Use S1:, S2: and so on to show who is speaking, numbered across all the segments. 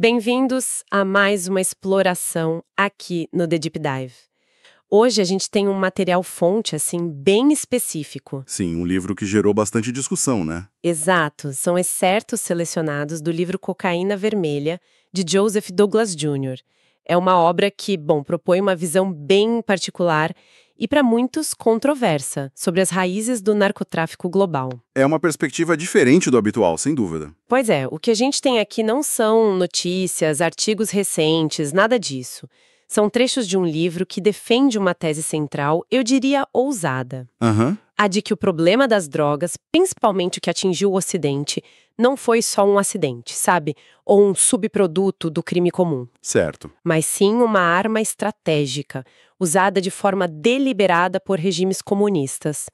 S1: Bem-vindos a mais uma exploração aqui no The Deep Dive. Hoje a gente tem um material fonte, assim, bem específico.
S2: Sim, um livro que gerou bastante discussão, né?
S1: Exato, são excertos selecionados do livro Cocaína Vermelha, de Joseph Douglas Jr. É uma obra que, propõe uma visão bem particular e, para muitos, controversa, sobre as raízes do narcotráfico global.
S2: É uma perspectiva diferente do habitual, sem dúvida.
S1: Pois é, o que a gente tem aqui não são notícias, artigos recentes, nada disso. São trechos de um livro que defende uma tese central, eu diria ousada. A de que o problema das drogas, principalmente o que atingiu o Ocidente, não foi só um acidente, sabe? Ou um subproduto do crime comum.
S2: Certo.
S1: Mas sim uma arma estratégica, usada de forma deliberada por regimes comunistas.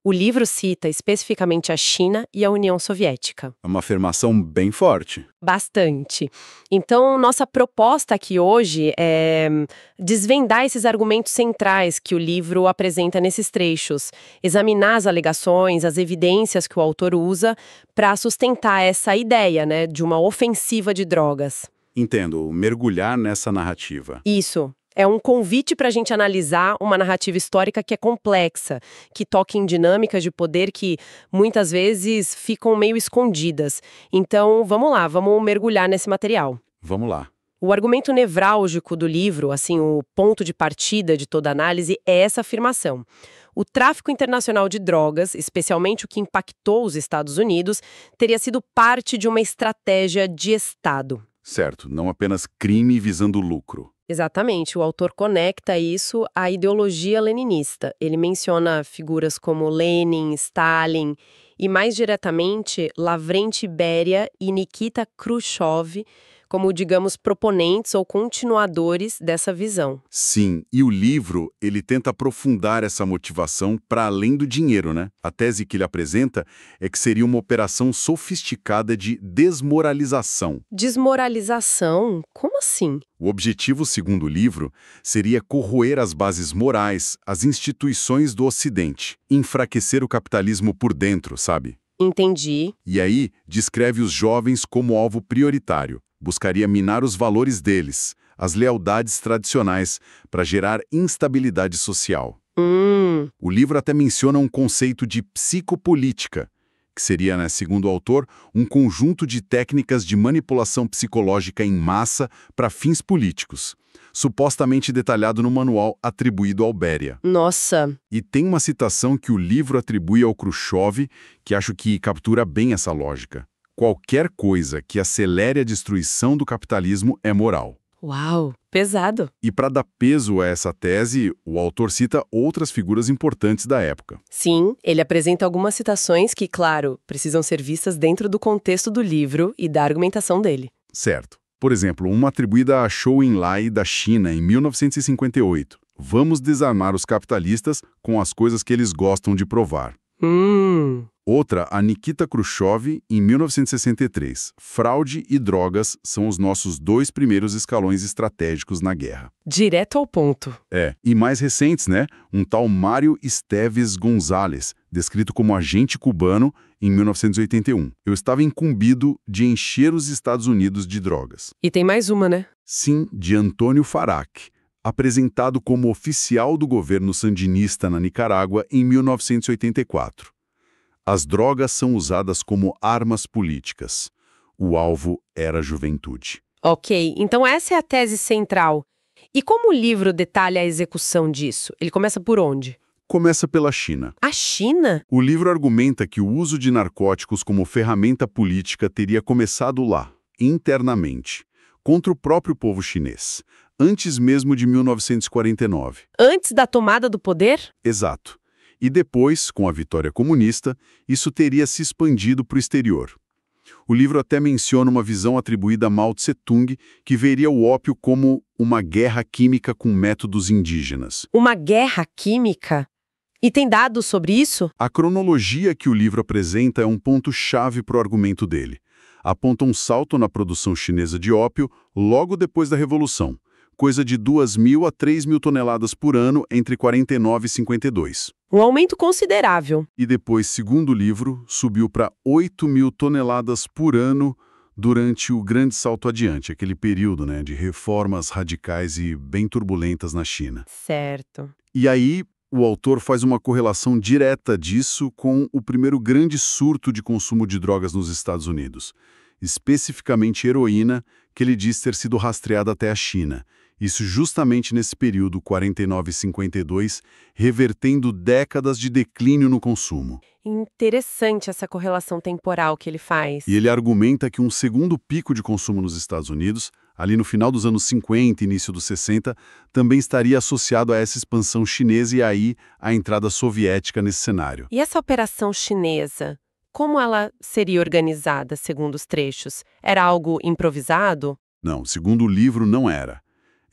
S1: O livro cita especificamente a China e a União Soviética.
S2: É uma afirmação bem forte.
S1: Bastante. Então, nossa proposta aqui hoje é desvendar esses argumentos centrais que o livro apresenta nesses trechos, examinar as alegações, as evidências que o autor usa para sustentar essa ideia, né, de uma ofensiva de drogas.
S2: Entendo, mergulhar nessa narrativa.
S1: Isso. É um convite para a gente analisar uma narrativa histórica que é complexa, que toca em dinâmicas de poder que muitas vezes ficam meio escondidas. Então, vamos lá, vamos mergulhar nesse material.
S2: Vamos lá.
S1: O argumento nevrálgico do livro, assim, o ponto de partida de toda análise, é essa afirmação. O tráfico internacional de drogas, especialmente o que impactou os Estados Unidos, teria sido parte de uma estratégia de Estado.
S2: Certo, não apenas crime visando lucro.
S1: Exatamente, o autor conecta isso à ideologia leninista. Ele menciona figuras como Lenin, Stalin e, mais diretamente, Lavrenti Beria e Nikita Khrushchev como, digamos, proponentes ou continuadores dessa visão.
S2: Sim, e o livro, ele tenta aprofundar essa motivação para além do dinheiro, né? A tese que ele apresenta é que seria uma operação sofisticada de desmoralização.
S1: Desmoralização? Como assim?
S2: O objetivo, segundo o livro, seria corroer as bases morais, as instituições do Ocidente, enfraquecer o capitalismo por dentro, sabe?
S1: Entendi.
S2: E aí, descreve os jovens como alvo prioritário. Buscaria minar os valores deles, as lealdades tradicionais, para gerar instabilidade social. O livro até menciona um conceito de psicopolítica, que seria, né, segundo o autor, um conjunto de técnicas de manipulação psicológica em massa para fins políticos, supostamente detalhado no manual atribuído ao Beria.
S1: Nossa!
S2: E tem uma citação que o livro atribui ao Khrushchev, que acho que captura bem essa lógica. Qualquer coisa que acelere a destruição do capitalismo é moral.
S1: Uau! Pesado!
S2: E para dar peso a essa tese, o autor cita outras figuras importantes da época.
S1: Sim, ele apresenta algumas citações que, claro, precisam ser vistas dentro do contexto do livro e da argumentação dele.
S2: Certo. Por exemplo, uma atribuída a Zhou Enlai da China em 1958. Vamos desarmar os capitalistas com as coisas que eles gostam de provar. Outra, a Nikita Khrushchev, em 1963. Fraude e drogas são os nossos dois primeiros escalões estratégicos na guerra.
S1: Direto ao ponto.
S2: E mais recentes, né? Um tal Mário Esteves González, descrito como agente cubano em 1981. Eu estava incumbido de encher os Estados Unidos de drogas.
S1: E tem mais uma, né?
S2: Sim, de Antônio Farac, apresentado como oficial do governo sandinista na Nicarágua em 1984. As drogas são usadas como armas políticas. O alvo era a juventude.
S1: Ok, então essa é a tese central. E como o livro detalha a execução disso? Ele começa por onde?
S2: Começa pela China.
S1: A China?
S2: O livro argumenta que o uso de narcóticos como ferramenta política teria começado lá, internamente, contra o próprio povo chinês, antes mesmo de 1949.
S1: Antes da tomada do poder?
S2: Exato. E depois, com a vitória comunista, isso teria se expandido para o exterior. O livro até menciona uma visão atribuída a Mao Tse-tung, que veria o ópio como uma guerra química com métodos indígenas.
S1: Uma guerra química? E tem dados sobre isso?
S2: A cronologia que o livro apresenta é um ponto-chave para o argumento dele. Aponta um salto na produção chinesa de ópio logo depois da Revolução, coisa de 2.000 a 3.000 toneladas por ano entre 49 e 52.
S1: Um aumento considerável.
S2: E depois, segundo o livro, subiu para 8.000 toneladas por ano durante o Grande Salto Adiante, aquele período, né, de reformas radicais e bem turbulentas na China.
S1: Certo.
S2: E aí, o autor faz uma correlação direta disso com o primeiro grande surto de consumo de drogas nos Estados Unidos, especificamente heroína, que ele diz ter sido rastreada até a China. Isso justamente nesse período 49 e 52, revertendo décadas de declínio no consumo.
S1: Interessante essa correlação temporal que ele faz.
S2: E ele argumenta que um segundo pico de consumo nos Estados Unidos, ali no final dos anos 50 e início dos 60, também estaria associado a essa expansão chinesa e aí a entrada soviética nesse cenário.
S1: E essa operação chinesa, como ela seria organizada, segundo os trechos? Era algo improvisado?
S2: Não, segundo o livro, não era.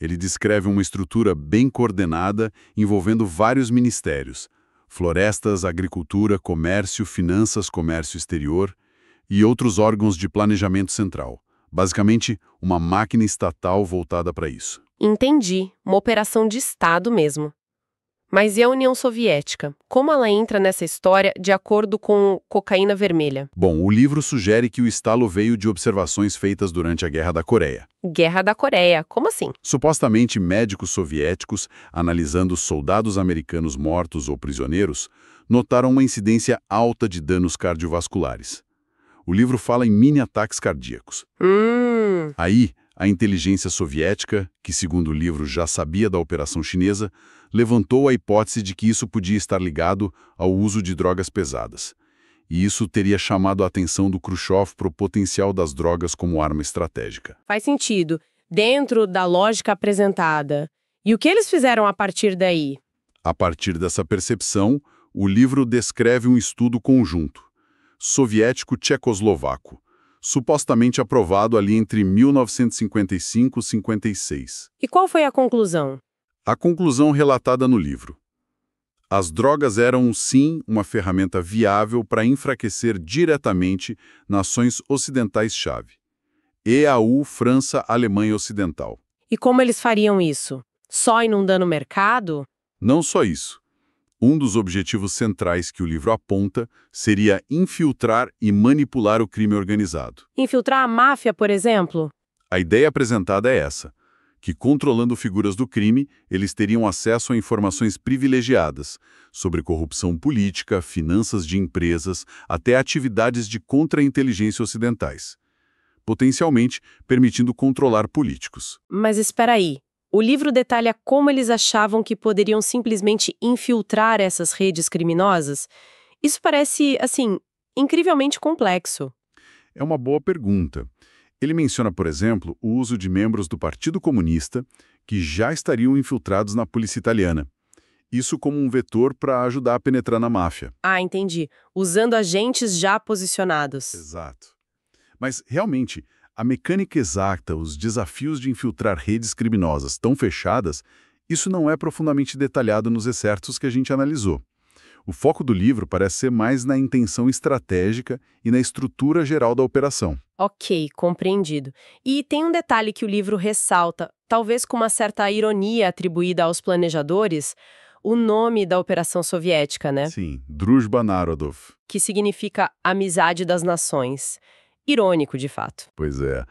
S2: Ele descreve uma estrutura bem coordenada envolvendo vários ministérios: florestas, agricultura, comércio, finanças, comércio exterior e outros órgãos de planejamento central. Basicamente, uma máquina estatal voltada para isso.
S1: Entendi. Uma operação de Estado mesmo. Mas e a União Soviética? Como ela entra nessa história de acordo com Cocaína Vermelha?
S2: Bom, o livro sugere que o estalo veio de observações feitas durante a Guerra da Coreia.
S1: Guerra da Coreia, como assim?
S2: Supostamente, médicos soviéticos, analisando soldados americanos mortos ou prisioneiros, notaram uma incidência alta de danos cardiovasculares. O livro fala em mini-ataques cardíacos. Aí, a inteligência soviética, que segundo o livro já sabia da operação chinesa, levantou a hipótese de que isso podia estar ligado ao uso de drogas pesadas. E isso teria chamado a atenção do Khrushchev para o potencial das drogas como arma estratégica.
S1: Faz sentido, dentro da lógica apresentada. E o que eles fizeram a partir daí?
S2: A partir dessa percepção, o livro descreve um estudo conjunto, soviético-tchecoslovaco, supostamente aprovado ali entre 1955 e 56.
S1: E qual foi a conclusão?
S2: A conclusão relatada no livro. As drogas eram, sim, uma ferramenta viável para enfraquecer diretamente nações ocidentais-chave. EAU, França, Alemanha Ocidental.
S1: E como eles fariam isso? Só inundando o mercado?
S2: Não só isso. Um dos objetivos centrais que o livro aponta seria infiltrar e manipular o crime organizado.
S1: Infiltrar a máfia, por exemplo?
S2: A ideia apresentada é essa, que controlando figuras do crime, eles teriam acesso a informações privilegiadas sobre corrupção política, finanças de empresas, até atividades de contra-inteligência ocidentais, potencialmente permitindo controlar políticos.
S1: Mas espera aí. O livro detalha como eles achavam que poderiam simplesmente infiltrar essas redes criminosas? Isso parece, assim, incrivelmente complexo.
S2: É uma boa pergunta. Ele menciona, por exemplo, o uso de membros do Partido Comunista que já estariam infiltrados na polícia italiana. Isso como um vetor para ajudar a penetrar na máfia.
S1: Ah, entendi. Usando agentes já posicionados.
S2: Exato. Mas, realmente, a mecânica exata, os desafios de infiltrar redes criminosas tão fechadas, isso não é profundamente detalhado nos excertos que a gente analisou. O foco do livro parece ser mais na intenção estratégica e na estrutura geral da operação.
S1: Ok, compreendido. E tem um detalhe que o livro ressalta, talvez com uma certa ironia atribuída aos planejadores, o nome da operação soviética, né?
S2: Sim, Druzhba Narodov.
S1: Que significa amizade das nações. Irônico, de fato.
S2: Pois é.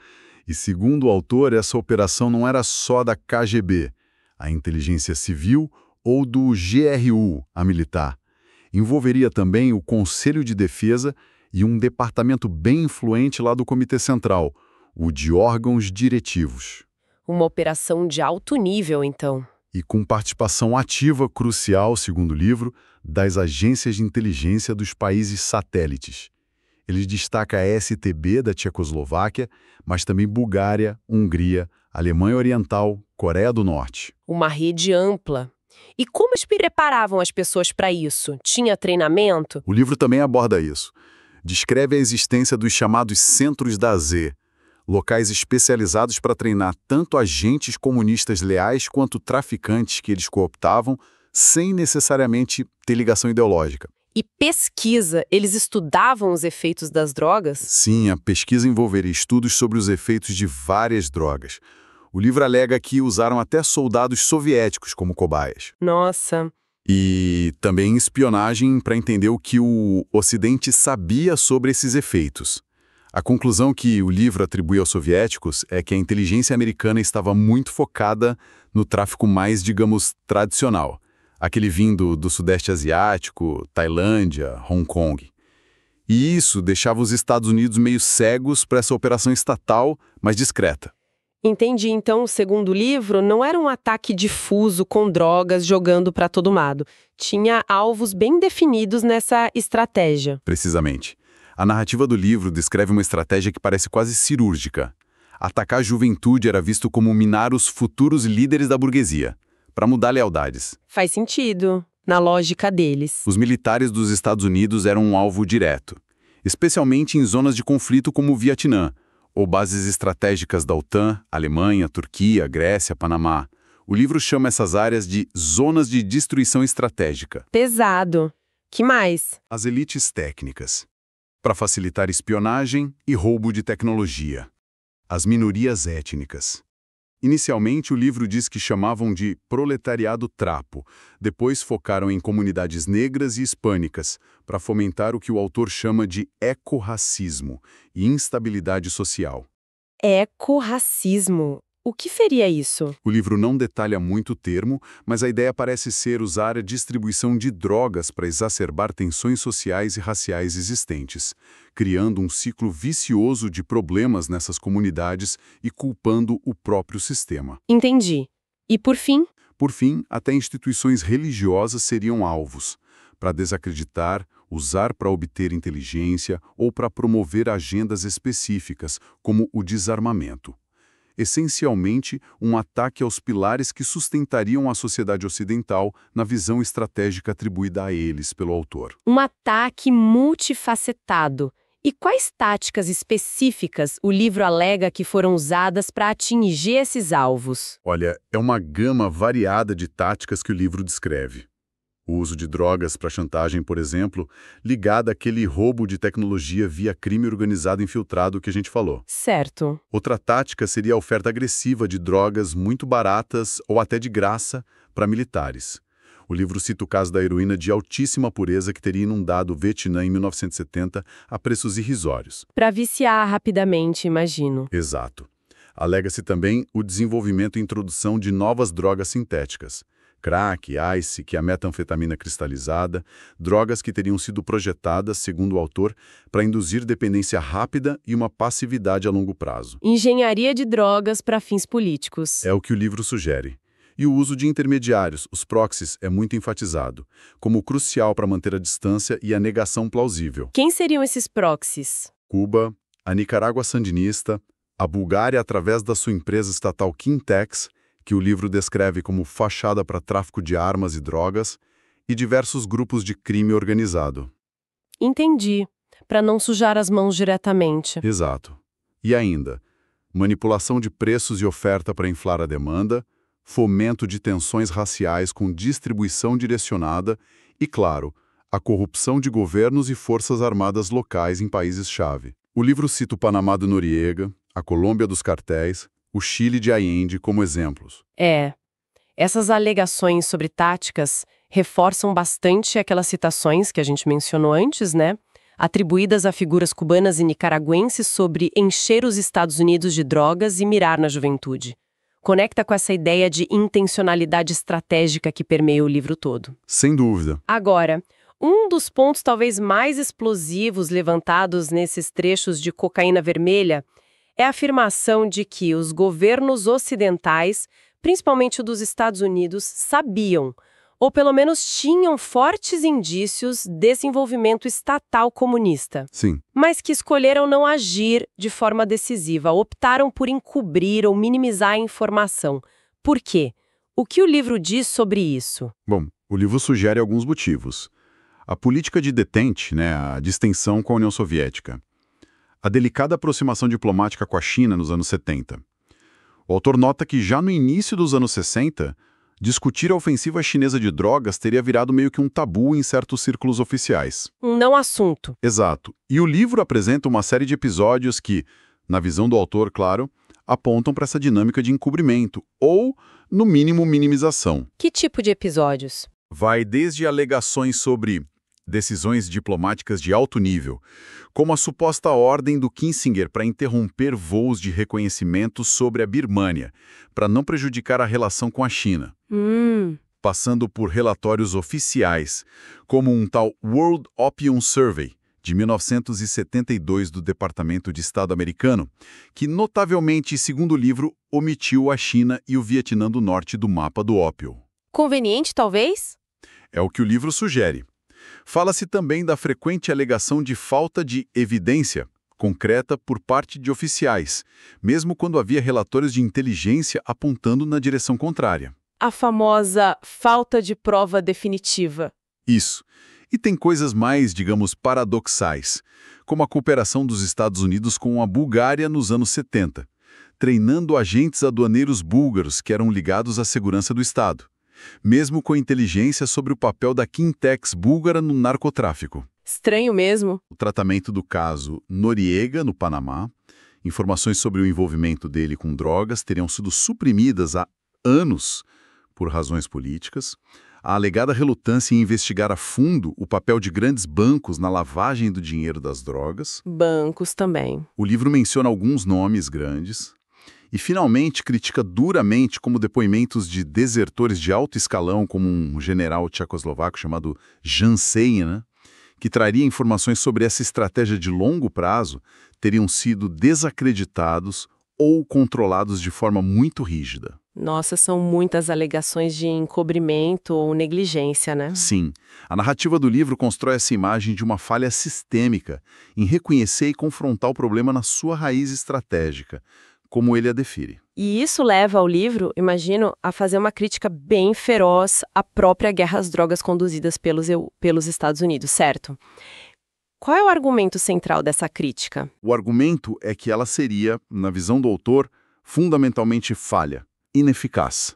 S2: E segundo o autor, essa operação não era só da KGB, a inteligência civil, ou do GRU, a militar. Envolveria também o Conselho de Defesa e um departamento bem influente lá do Comitê Central, o de órgãos diretivos.
S1: Uma operação de alto nível, então.
S2: E com participação ativa crucial, segundo o livro, das agências de inteligência dos países satélites. Ele destaca a STB da Tchecoslováquia, mas também Bulgária, Hungria, Alemanha Oriental, Coreia do Norte.
S1: Uma rede ampla. E como eles preparavam as pessoas para isso? Tinha treinamento?
S2: O livro também aborda isso. Descreve a existência dos chamados Centros da Z, locais especializados para treinar tanto agentes comunistas leais quanto traficantes que eles cooptavam, sem necessariamente ter ligação ideológica.
S1: E pesquisa, eles estudavam os efeitos das drogas?
S2: Sim, a pesquisa envolveria estudos sobre os efeitos de várias drogas. O livro alega que usaram até soldados soviéticos como cobaias.
S1: Nossa.
S2: E também espionagem para entender o que o Ocidente sabia sobre esses efeitos. A conclusão que o livro atribui aos soviéticos é que a inteligência americana estava muito focada no tráfico mais, digamos, tradicional, aquele vindo do Sudeste Asiático, Tailândia, Hong Kong. E isso deixava os Estados Unidos meio cegos para essa operação estatal mais discreta.
S1: Entendi, então, segundo o livro, não era um ataque difuso com drogas jogando para todo lado. Tinha alvos bem definidos nessa estratégia.
S2: Precisamente. A narrativa do livro descreve uma estratégia que parece quase cirúrgica. Atacar a juventude era visto como minar os futuros líderes da burguesia, para mudar lealdades.
S1: Faz sentido, na lógica deles.
S2: Os militares dos Estados Unidos eram um alvo direto, especialmente em zonas de conflito como o Vietnã, ou bases estratégicas da OTAN, Alemanha, Turquia, Grécia, Panamá. O livro chama essas áreas de zonas de destruição estratégica.
S1: Pesado. Que mais?
S2: As elites técnicas, para facilitar espionagem e roubo de tecnologia. As minorias étnicas. Inicialmente, o livro diz que chamavam de proletariado trapo, depois focaram em comunidades negras e hispânicas, para fomentar o que o autor chama de ecorracismo e instabilidade social.
S1: Ecorracismo. O que seria isso?
S2: O livro não detalha muito o termo, mas a ideia parece ser usar a distribuição de drogas para exacerbar tensões sociais e raciais existentes, criando um ciclo vicioso de problemas nessas comunidades e culpando o próprio sistema.
S1: Entendi. E por fim?
S2: Por fim, até instituições religiosas seriam alvos, para desacreditar, usar para obter inteligência ou para promover agendas específicas, como o desarmamento. Essencialmente, um ataque aos pilares que sustentariam a sociedade ocidental na visão estratégica atribuída a eles pelo autor.
S1: Um ataque multifacetado. E quais táticas específicas o livro alega que foram usadas para atingir esses alvos?
S2: Olha, é uma gama variada de táticas que o livro descreve. O uso de drogas para chantagem, por exemplo, ligado àquele roubo de tecnologia via crime organizado infiltrado que a gente falou.
S1: Certo.
S2: Outra tática seria a oferta agressiva de drogas muito baratas ou até de graça para militares. O livro cita o caso da heroína de altíssima pureza que teria inundado o Vietnã em 1970 a preços irrisórios.
S1: Para viciar rapidamente, imagino.
S2: Exato. Alega-se também o desenvolvimento e introdução de novas drogas sintéticas. Crack, ice, que é a metanfetamina cristalizada, drogas que teriam sido projetadas, segundo o autor, para induzir dependência rápida e uma passividade a longo prazo.
S1: Engenharia de drogas para fins políticos.
S2: É o que o livro sugere. E o uso de intermediários, os proxies, é muito enfatizado, como crucial para manter a distância e a negação plausível.
S1: Quem seriam esses proxies?
S2: Cuba, a Nicarágua sandinista, a Bulgária através da sua empresa estatal Kintex, que o livro descreve como fachada para tráfico de armas e drogas, e diversos grupos de crime organizado.
S1: Entendi. Para não sujar as mãos diretamente.
S2: Exato. E ainda, manipulação de preços e oferta para inflar a demanda, fomento de tensões raciais com distribuição direcionada e, claro, a corrupção de governos e forças armadas locais em países-chave. O livro cita o Panamá do Noriega, a Colômbia dos cartéis, o Chile de Allende como exemplos.
S1: Essas alegações sobre táticas reforçam bastante aquelas citações que a gente mencionou antes, né? Atribuídas a figuras cubanas e nicaragüenses sobre encher os Estados Unidos de drogas e mirar na juventude. Conecta com essa ideia de intencionalidade estratégica que permeia o livro todo.
S2: Sem dúvida.
S1: Agora, um dos pontos talvez mais explosivos levantados nesses trechos de Cocaína Vermelha é a afirmação de que os governos ocidentais, principalmente o dos Estados Unidos, sabiam, ou pelo menos tinham fortes indícios desse envolvimento estatal comunista.
S2: Sim.
S1: Mas que escolheram não agir de forma decisiva, optaram por encobrir ou minimizar a informação. Por quê? O que o livro diz sobre isso?
S2: Bom, o livro sugere alguns motivos. A política de detente, a distensão com a União Soviética. A delicada aproximação diplomática com a China nos anos 70. O autor nota que já no início dos anos 60, discutir a ofensiva chinesa de drogas teria virado meio que um tabu em certos círculos oficiais.
S1: Um não assunto.
S2: Exato. E o livro apresenta uma série de episódios que, na visão do autor, claro, apontam para essa dinâmica de encobrimento, ou, no mínimo, minimização.
S1: Que tipo de episódios?
S2: Vai desde alegações sobre Decisões diplomáticas de alto nível, como a suposta ordem do Kissinger para interromper voos de reconhecimento sobre a Birmânia, para não prejudicar a relação com a China. Passando por relatórios oficiais, como um tal World Opium Survey, de 1972 do Departamento de Estado americano, que notavelmente, segundo o livro, omitiu a China e o Vietnã do Norte do mapa do ópio.
S1: Conveniente, talvez?
S2: É o que o livro sugere. Fala-se também da frequente alegação de falta de evidência concreta por parte de oficiais, mesmo quando havia relatórios de inteligência apontando na direção contrária.
S1: A famosa falta de prova definitiva.
S2: Isso. E tem coisas mais, digamos, paradoxais, como a cooperação dos Estados Unidos com a Bulgária nos anos 70, treinando agentes aduaneiros búlgaros que eram ligados à segurança do Estado, mesmo com inteligência sobre o papel da Kintex búlgara no narcotráfico.
S1: Estranho mesmo.
S2: O tratamento do caso Noriega, no Panamá, informações sobre o envolvimento dele com drogas teriam sido suprimidas há anos por razões políticas. A alegada relutância em investigar a fundo o papel de grandes bancos na lavagem do dinheiro das drogas.
S1: Bancos também.
S2: O livro menciona alguns nomes grandes. E, finalmente, critica duramente como depoimentos de desertores de alto escalão, como um general tchecoslovaco chamado Jan Seyen, que traria informações sobre essa estratégia de longo prazo, teriam sido desacreditados ou controlados de forma muito rígida.
S1: Nossa, são muitas alegações de encobrimento ou negligência, né?
S2: Sim. A narrativa do livro constrói essa imagem de uma falha sistêmica em reconhecer e confrontar o problema na sua raiz estratégica, como ele a define.
S1: E isso leva ao livro, imagino, a fazer uma crítica bem feroz à própria guerra às drogas conduzidas pelos Estados Unidos, certo? Qual é o argumento central dessa crítica?
S2: O argumento é que ela seria, na visão do autor, fundamentalmente falha, ineficaz,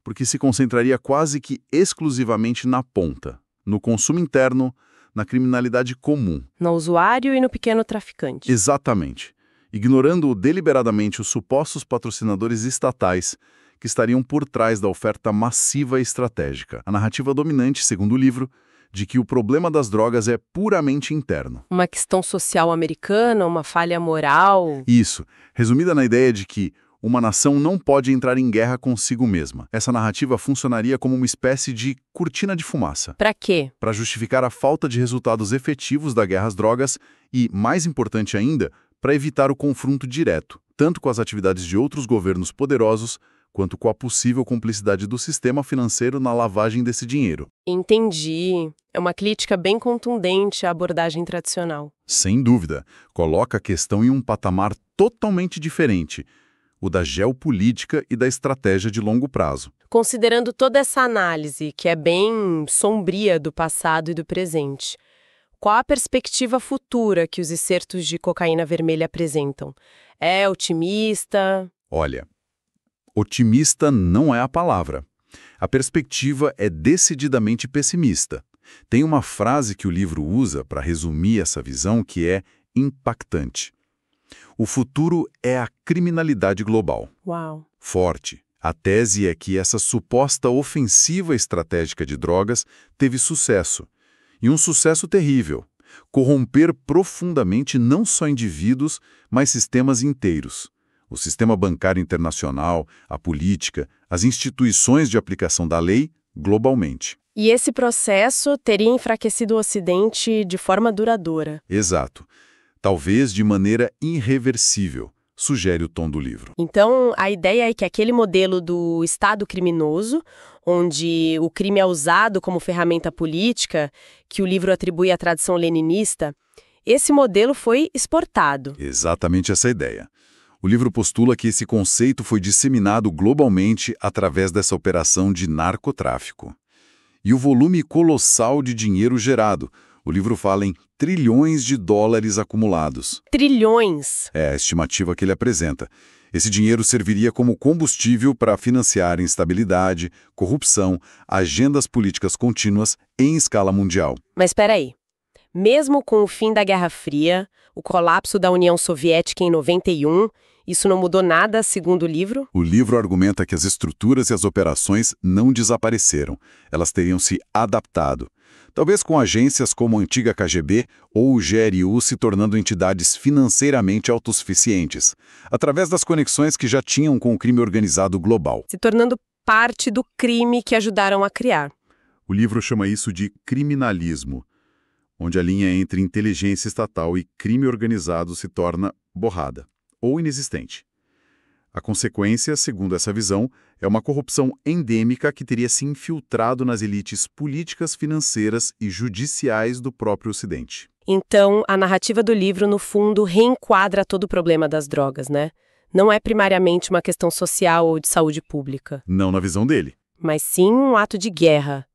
S2: porque se concentraria quase que exclusivamente na ponta, no consumo interno, na criminalidade comum.
S1: No usuário e no pequeno traficante.
S2: Exatamente. Ignorando deliberadamente os supostos patrocinadores estatais que estariam por trás da oferta massiva e estratégica. A narrativa dominante, segundo o livro, de que o problema das drogas é puramente interno.
S1: Uma questão social americana, uma falha moral.
S2: Isso, resumida na ideia de que uma nação não pode entrar em guerra consigo mesma. Essa narrativa funcionaria como uma espécie de cortina de fumaça.
S1: Para quê?
S2: Para justificar a falta de resultados efetivos da guerra às drogas e, mais importante ainda, para evitar o confronto direto, tanto com as atividades de outros governos poderosos, quanto com a possível cumplicidade do sistema financeiro na lavagem desse dinheiro.
S1: Entendi. É uma crítica bem contundente à abordagem tradicional.
S2: Sem dúvida. Coloca a questão em um patamar totalmente diferente, o da geopolítica e da estratégia de longo prazo.
S1: Considerando toda essa análise, que é bem sombria do passado e do presente, qual a perspectiva futura que os excertos de Cocaína Vermelha apresentam? É otimista?
S2: Olha, otimista não é a palavra. A perspectiva é decididamente pessimista. Tem uma frase que o livro usa para resumir essa visão que é impactante. O futuro é a criminalidade global.
S1: Uau!
S2: Forte. A tese é que essa suposta ofensiva estratégica de drogas teve sucesso. E um sucesso terrível. Corromper profundamente não só indivíduos, mas sistemas inteiros. O sistema bancário internacional, a política, as instituições de aplicação da lei, globalmente.
S1: E esse processo teria enfraquecido o Ocidente de forma duradoura.
S2: Exato. Talvez de maneira irreversível, sugere o tom do livro.
S1: Então, a ideia é que aquele modelo do Estado criminoso, onde o crime é usado como ferramenta política, que o livro atribui à tradição leninista, esse modelo foi exportado.
S2: Exatamente essa ideia. O livro postula que esse conceito foi disseminado globalmente através dessa operação de narcotráfico. E o volume colossal de dinheiro gerado. O livro fala em trilhões de dólares acumulados.
S1: Trilhões!
S2: É a estimativa que ele apresenta. Esse dinheiro serviria como combustível para financiar instabilidade, corrupção, agendas políticas contínuas em escala mundial.
S1: Mas espera aí. Mesmo com o fim da Guerra Fria, o colapso da União Soviética em 91 Isso não mudou nada, segundo o livro?
S2: O livro argumenta que as estruturas e as operações não desapareceram. Elas teriam se adaptado. Talvez com agências como a antiga KGB ou o GRU se tornando entidades financeiramente autossuficientes, através das conexões que já tinham com o crime organizado global.
S1: Se tornando parte do crime que ajudaram a criar.
S2: O livro chama isso de criminalismo, onde a linha entre inteligência estatal e crime organizado se torna borrada ou inexistente. A consequência, segundo essa visão, é uma corrupção endêmica que teria se infiltrado nas elites políticas, financeiras e judiciais do próprio Ocidente.
S1: Então, a narrativa do livro, no fundo, reenquadra todo o problema das drogas, né? Não é primariamente uma questão social ou de saúde pública.
S2: Não na visão dele.
S1: Mas sim um ato de guerra.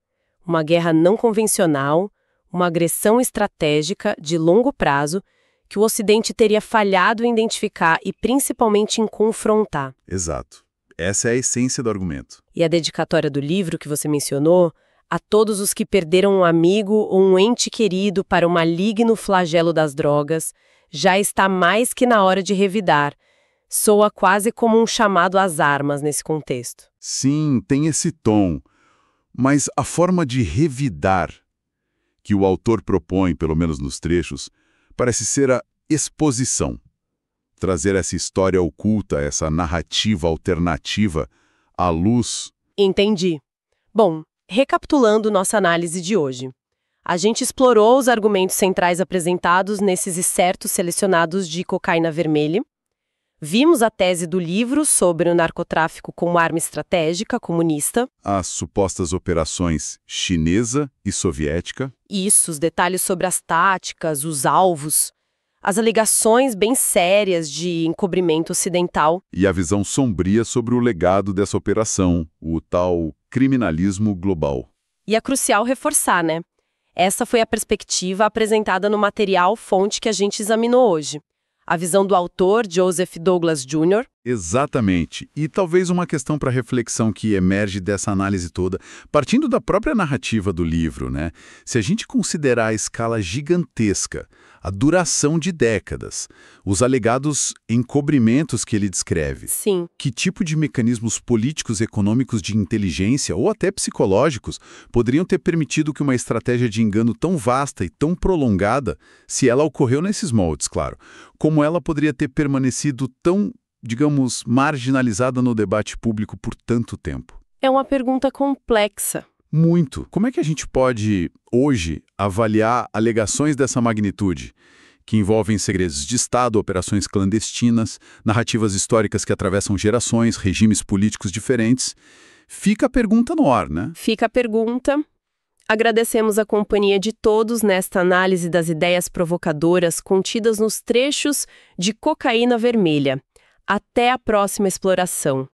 S1: Uma guerra não convencional, uma agressão estratégica de longo prazo que o Ocidente teria falhado em identificar e principalmente em confrontar.
S2: Exato. Essa é a essência do argumento.
S1: E a dedicatória do livro que você mencionou, a todos os que perderam um amigo ou um ente querido para o maligno flagelo das drogas, já está mais que na hora de revidar. Soa quase como um chamado às armas nesse contexto.
S2: Sim, tem esse tom. Mas a forma de revidar que o autor propõe, pelo menos nos trechos, parece ser a exposição. Trazer essa história oculta, essa narrativa alternativa à luz.
S1: Entendi. Bom, recapitulando nossa análise de hoje. A gente explorou os argumentos centrais apresentados nesses excertos selecionados de Cocaína Vermelha. Vimos a tese do livro sobre o narcotráfico como arma estratégica comunista.
S2: As supostas operações chinesa e soviética.
S1: Isso, os detalhes sobre as táticas, os alvos, as alegações bem sérias de encobrimento ocidental.
S2: E a visão sombria sobre o legado dessa operação, o tal criminalismo global.
S1: E é crucial reforçar, né? Essa foi a perspectiva apresentada no material-fonte que a gente examinou hoje. A visão do autor, Joseph Douglas Jr.
S2: Exatamente. E talvez uma questão para reflexão que emerge dessa análise toda, partindo da própria narrativa do livro, né? Se a gente considerar a escala gigantesca, a duração de décadas, os alegados encobrimentos que ele descreve,
S1: Sim.
S2: Que tipo de mecanismos políticos, econômicos, de inteligência ou até psicológicos poderiam ter permitido que uma estratégia de engano tão vasta e tão prolongada, se ela ocorreu nesses moldes, claro, como ela poderia ter permanecido tão, digamos, marginalizada no debate público por tanto tempo?
S1: É uma pergunta complexa.
S2: Muito. Como é que a gente pode, hoje, avaliar alegações dessa magnitude, que envolvem segredos de Estado, operações clandestinas, narrativas históricas que atravessam gerações, regimes políticos diferentes? Fica a pergunta no ar, né?
S1: Fica a pergunta. Agradecemos a companhia de todos nesta análise das ideias provocadoras contidas nos trechos de Cocaína Vermelha. Até a próxima exploração.